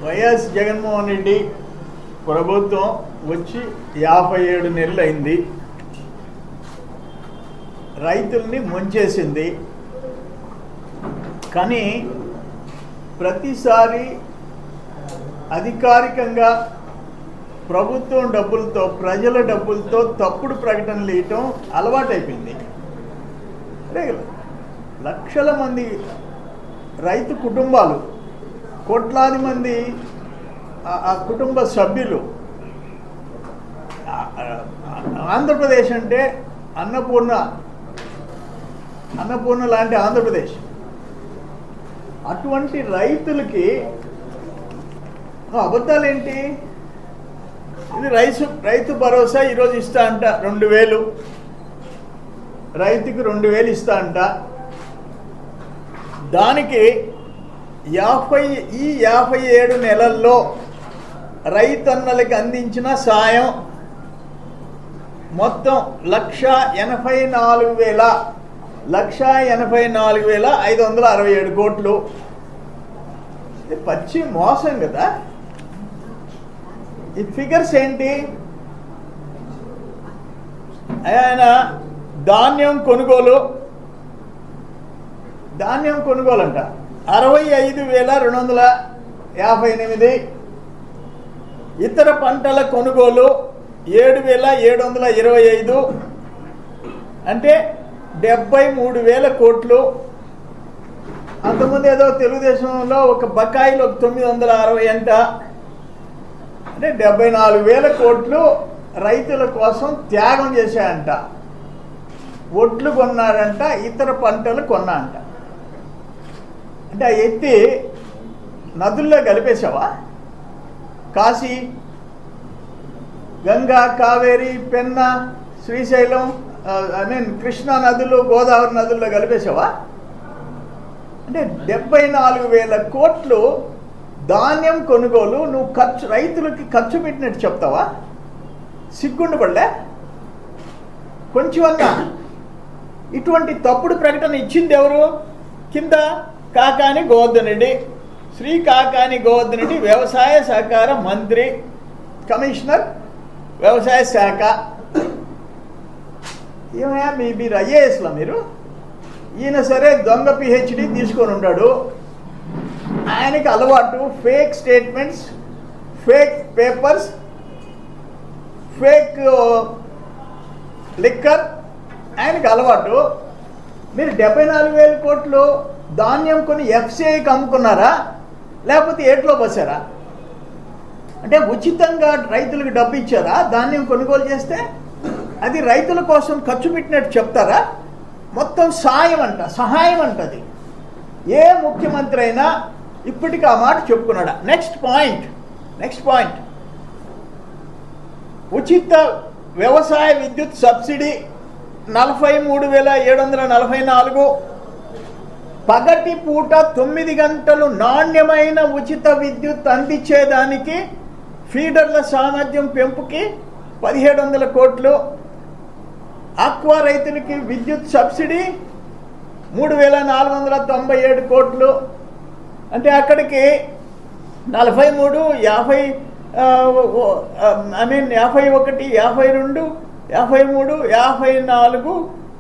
YS Jaganmohan Reddy ప్రభుత్వం వచ్చి 57 నెలలు అయింది. రైతుల్ని ముంచేసింది. కానీ ప్రతిసారి అధికారికంగా ప్రభుత్వం డబ్బులతో, ప్రజల డబ్బులతో తప్పుడు ప్రకటనలు ఇవ్వటం అలవాటైపోయింది. లక్షల మంది రైతు కుటుంబాలు, కోట్లాది మంది ఆ కుటుంబ సభ్యులు. ఆంధ్రప్రదేశ్ అంటే అన్నపూర్ణ లాంటి ఆంధ్రప్రదేశ్. అటువంటి రైతులకి అబద్ధాలేంటి? ఇది రైతు భరోసా ఈరోజు ఇస్తా అంట 2000, రైతుకి 2000 ఇస్తా అంట. దానికి 57 నెలల్లో రైతన్నలకి అందించిన సాయం మొత్తం 1,84,567 కోట్లు. ఇది పచ్చి మోసం కదా. ఈ ఫిగర్స్ ఏంటి? ఆయన ధాన్యం కొనుగోలు అంట 65,258. ఇతర పంటల కొనుగోలు 7,725, అంటే 73,000 కోట్లు. అంతకుముందు ఏదో తెలుగుదేశంలో ఒక బకాయిలు 960 అంట, అంటే 74,000 కోట్లు రైతుల కోసం త్యాగం చేశాయంట. ఒడ్లు కొన్నాడంట, ఇతర పంటలు కొన్నా అంట. అంటే ఆ ఎత్తి నదుల్లో కలిపేశావా? కాశీ, గంగా, కావేరి, పెన్నా, శ్రీశైలం, కృష్ణా నదులు, గోదావరి నదుల్లో కలిపేశావా? అంటే 74,000 కోట్లు ధాన్యం కొనుగోలు నువ్వు రైతులకి ఖర్చు పెట్టినట్టు చెప్తావా? సిగ్గుండు పడలే కొంచెమన్నా? ఇటువంటి తప్పుడు ప్రకటన ఇచ్చింది ఎవరు? కింద కాకాని గోవర్ధన్ రెడ్డి, శ్రీ కాకాని గోవర్ధన్ రెడ్డి, వ్యవసాయ సహకార మంత్రి, కమిషనర్ వ్యవసాయ శాఖ. ఏమయ్యా మీరు ఐఏఎస్లా మీరు? ఈయన సరే దొంగ పిహెచ్డి తీసుకొని ఉన్నాడు. ఆయనకి అలవాటు fake statements, fake papers, fake liquor, ఆయనకి అలవాటు. మీరు 74,000 కోట్లు ధాన్యం కొని ఎఫ్సిఐకి అమ్ముకున్నారా, లేకపోతే ఏట్లో పోసారా? అంటే ఉచితంగా రైతులకు డబ్బు ఇచ్చారా? ధాన్యం కొనుగోలు చేస్తే అది రైతుల కోసం ఖర్చు పెట్టినట్టు చెప్తారా? మొత్తం సహాయం అంటది. ఏ ముఖ్యమంత్రి అయినా ఇప్పటికీ ఆ మాట చెప్పుకున్నాడా? నెక్స్ట్ పాయింట్ ఉచిత వ్యవసాయ విద్యుత్ సబ్సిడీ 43,744. పగటి పూట 9 గంటలు నాణ్యమైన ఉచిత విద్యుత్ అందించేదానికి ఫీడర్ల సామర్థ్యం పెంపుకి 1,700 కోట్లు. ఆక్వా రైతులకి విద్యుత్ సబ్సిడీ 3,497 కోట్లు. అంటే అక్కడికి 43, 50, 51, 52, 53, 54,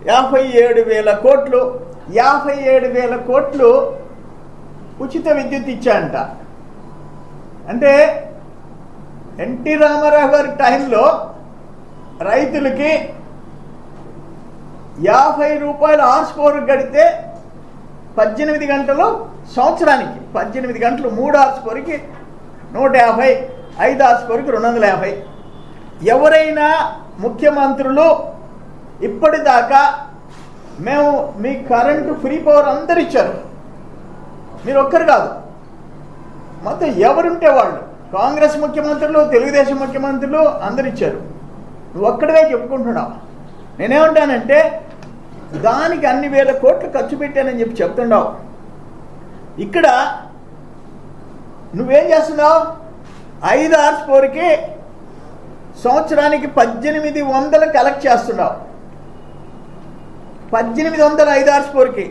57,000 కోట్లు. 57,000 కోట్లు ఉచిత విద్యుత్ ఇచ్చాయంట. అంటే ఎన్టీ రామారావు గారి టైంలో రైతులకి 50 రూపాయలు హార్స్పవర్ గడితే 18 గంటలు, సంవత్సరానికి 18 గంటలు 3 హార్స్పవర్కి 150, 5 హార్స్పవర్కి 250. ఎవరైనా ముఖ్యమంత్రులు ఇప్పటిదాకా మేము మీ కరెంటు ఫ్రీ పవర్ అందరు ఇచ్చారు, మీరు ఒక్కరు కాదు, మొత్తం ఎవరుంటే వాళ్ళు, కాంగ్రెస్ ముఖ్యమంత్రులు, తెలుగుదేశం ముఖ్యమంత్రులు అందరు ఇచ్చారు. నువ్వు ఒక్కడవే చెప్పుకుంటున్నావు. నేనేమంటానంటే దానికి అన్ని వేల కోట్లు ఖర్చు పెట్టానని చెప్పి చెప్తున్నావు. ఇక్కడ నువ్వేం చేస్తున్నావు? 5 హార్స్పవర్కి సంవత్సరానికి 1,800 కలెక్ట్ చేస్తున్నావు. 1,800 5 హార్స్పవర్కి,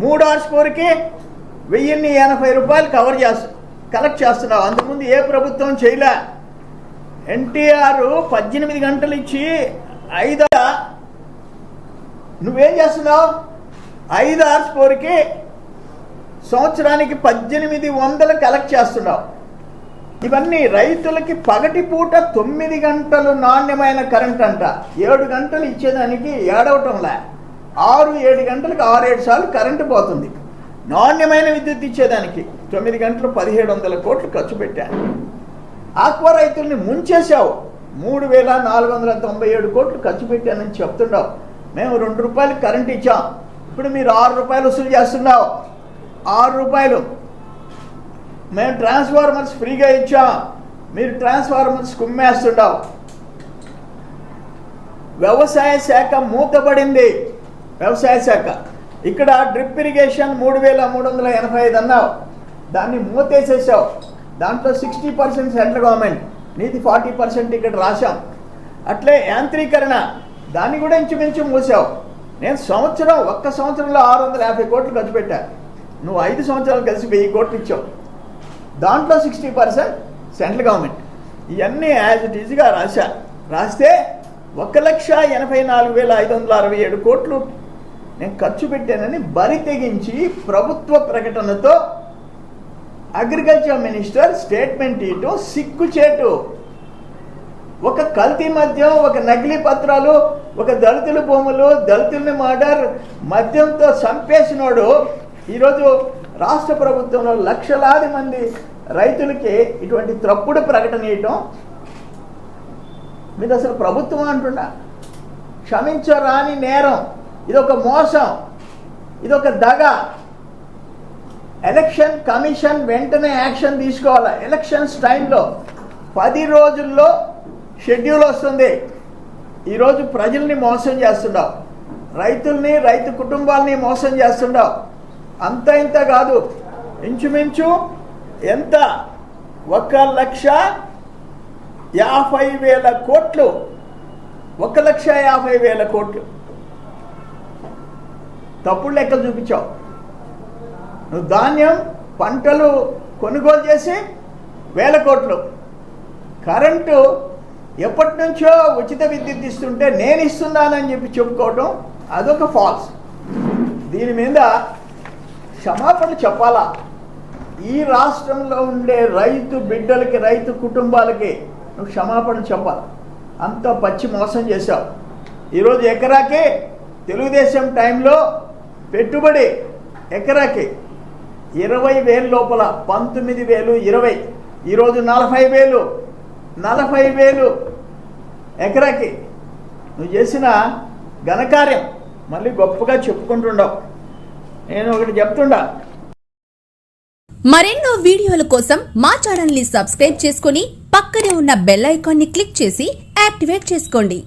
3 హార్స్పవర్కి 1,080 రూపాయలు కలెక్ట్ చేస్తున్నావు. అంతకుముందు ఏ ప్రభుత్వం చేయలే. ఎన్టీఆర్ 18 గంటలు ఇచ్చి 5 నువ్వేం చేస్తున్నావు? 5 hours పోరికి సంవత్సరానికి 1800 కలెక్ట్ చేస్తున్నావు. ఇవన్నీ రైతులకి పగటిపూట 9 గంటలు నాణ్యమైన కరెంట్ అంట. 7 గంటలు ఇచ్చేదానికి ఏడవటంలే. 6-7 గంటలకు 6-7 సార్లు కరెంటు పోతుంది. నాణ్యమైన విద్యుత్ ఇచ్చేదానికి 9 గంటలు 1700 కోట్లు ఖర్చు పెట్టాను. ఆక్వా రైతుల్ని ముంచేశావు. 3497 కోట్లు ఖర్చు పెట్టానని చెప్తున్నావు. మేము 2 రూపాయలు కరెంట్ ఇచ్చాం. ఇప్పుడు మీరు 6 రూపాయలు వసూలు చేస్తున్నావు. 6 రూపాయలు. మేము ట్రాన్స్ఫార్మర్స్ ఫ్రీగా ఇచ్చాం. మీరు ట్రాన్స్ఫార్మర్స్ కుమ్మేస్తున్నావు. వ్యవసాయ శాఖ మూతపడింది. వ్యవసాయ శాఖ ఇక్కడ డ్రిప్ ఇరిగేషన్ 3385 అన్నావు. దాన్ని మూతేసేసావు. దాంట్లో 60% సెంట్రల్ గవర్నమెంట్, నీది 40% ఇక్కడ రాశాం. అట్లే యాంత్రీకరణ, దాన్ని కూడా ఇంచుమించు మూసావు. నేను ఒక్క సంవత్సరంలో 650 కోట్లు ఖర్చు పెట్టాను. నువ్వు 5 సంవత్సరాలు కలిసి 1000 కోట్లు ఇచ్చావు. దాంట్లో 60% సెంట్రల్ గవర్నమెంట్. ఇవన్నీ యాజ్ ఇట్ ఈజ్గా రాస్తే 1,84,567 కోట్లు నేను ఖర్చు పెట్టానని బరి తెగించి ప్రభుత్వ ప్రకటనతో అగ్రికల్చర్ మినిస్టర్ స్టేట్మెంట్ ఇవ్వటం సిగ్గుచేటు. ఒక కల్తీ మద్యం, ఒక నకిలీ పత్రాలు, ఒక దళితుల భూములు, దళితుల్ని మర్డర్, మద్యంతో చంపేసినోడు ఈరోజు రాష్ట్ర ప్రభుత్వంలో లక్షలాది మంది రైతులకి ఇటువంటి తప్పుడు ప్రకటన ఇవ్వటం. మీరు అసలు ప్రభుత్వం అంటున్నా క్షమించరాని నేరం. ఇదొక మోసం, ఇదొక దగ. ఎలక్షన్ కమిషన్ వెంటనే యాక్షన్ తీసుకోవాలి. ఎలక్షన్స్ టైంలో 10 రోజుల్లో షెడ్యూల్ వస్తుంది. ఈరోజు ప్రజల్ని మోసం చేస్తున్నావు, రైతుల్ని, రైతు కుటుంబాలని మోసం చేస్తున్నావు. అంత ఇంత కాదు, ఇంచుమించు ఎంత 1,50,000 కోట్లు. 1,50,000 కోట్లు తప్పుడు లెక్కలు చూపించావు. నువ్వు ధాన్యం పంటలు కొనుగోలు చేసి 1000 కోట్లు, కరెంటు ఎప్పటి నుంచో ఉచిత విద్యుత్ ఇస్తుంటే నేను ఇస్తున్నానని చెప్పి చెప్పుకోవడం అదొక ఫాల్స్. దీని మీద క్షమాపణలు చెప్పాలా? ఈ రాష్ట్రంలో ఉండే రైతు బిడ్డలకి, రైతు కుటుంబాలకి నువ్వు క్షమాపణ చెప్పాలి. అంత పచ్చి మోసం చేశావు. ఈరోజు ఎకరాకి తెలుగుదేశం టైంలో పెట్టుబడి ఎకరాకి 20,000 లోపల, 19,000, 20. ఈరోజు 40,000 ఎకరాకి. నువ్వు చేసిన ఘనకార్యం మళ్ళీ గొప్పగా చెప్పుకుంటుండవు. నేను ఒకటి చెప్తుండా, మరెన్నో వీడియోల కోసం మా ఛానల్ ని సబ్స్క్రైబ్ చేసుకుని పక్కనే ఉన్న బెల్ ఐకాన్ ని క్లిక్ చేసి యాక్టివేట్ చేసుకోండి.